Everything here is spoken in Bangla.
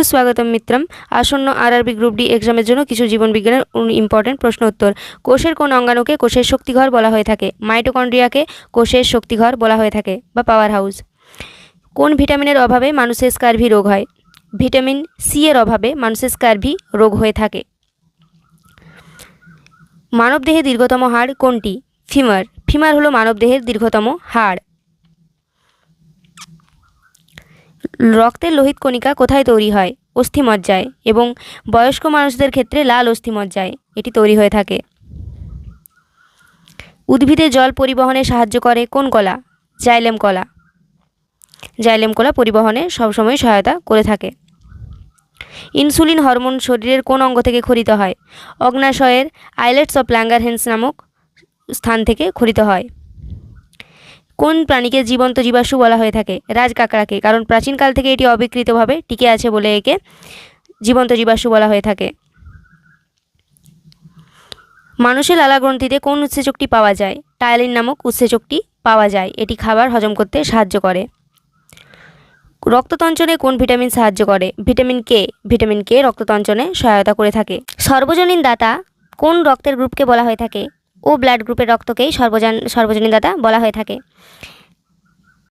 সুস্বাগতম মিত্রম। আসন্ন আরআরবি গ্রুপ ডি এক্সামের জন্য কিছু জীবন বিজ্ঞানের ইম্পর্টেন্ট প্রশ্ন উত্তর। কোষের কোন অঙ্গাণুকে কোষের শক্তিঘর বলা হয়ে থাকে? মাইটোকন্ড্রিয়াকে কোষের শক্তিঘর বলা হয়ে থাকে বা পাওয়ার হাউস। কোন ভিটামিনের অভাবে মানুষের স্কারভি রোগ হয়? ভিটামিন সি এর অভাবে মানুষের স্কারভি রোগ হয়ে থাকে। মানবদেহে দীর্ঘতম হাড় কোনটি? ফিমার। ফিমার হলো মানবদেহের দীর্ঘতম হাড়। রক্তের লোহিত কণিকা কোথায় তৈরি হয়? অস্থিমজ্জায়, এবং বয়স্ক মানুষদের ক্ষেত্রে লাল অস্থিমজ্জায় এটি তৈরি হয়ে থাকে। উদ্ভিদে জল পরিবহনে সাহায্য করে কোন কলা? জাইলেম কলা। জাইলেম কলা পরিবহনে সবসময় সহায়তা করে থাকে। ইনসুলিন হরমোন শরীরের কোন অঙ্গ থেকে ক্ষরিত হয়? অগ্নাশয়ের আইলেটস অফ ল্যাঙ্গারহ্যান্স নামক স্থান থেকে ক্ষরিত হয়। কোন প্রাণীকে জীবন্ত জীবাশ্ম বলা হয়ে থাকে? রাজকাঁকড়াকে, কারণ প্রাচীনকাল থেকে এটি অবিকৃতভাবে টিকে আছে বলে একে জীবন্ত জীবাশ্ম বলা হয়ে থাকে। মানুষের লালাগ্রন্থিতে কোন উৎসেচকটি পাওয়া যায়? টায়ালিন নামক উৎসেচকটি পাওয়া যায়, এটি খাবার হজম করতে সাহায্য করে। রক্ততঞ্চনে কোন ভিটামিন সাহায্য করে? Vitamin K. ভিটামিন কে রক্ততঞ্চনে সহায়তা করে থাকে। সর্বজনীন দাতা কোন রক্তের গ্রুপকে বলা হয়ে থাকে? ও ব্লাড গ্রুপের রক্তকেই সর্বজনীন দাতা বলা হয়ে থাকে।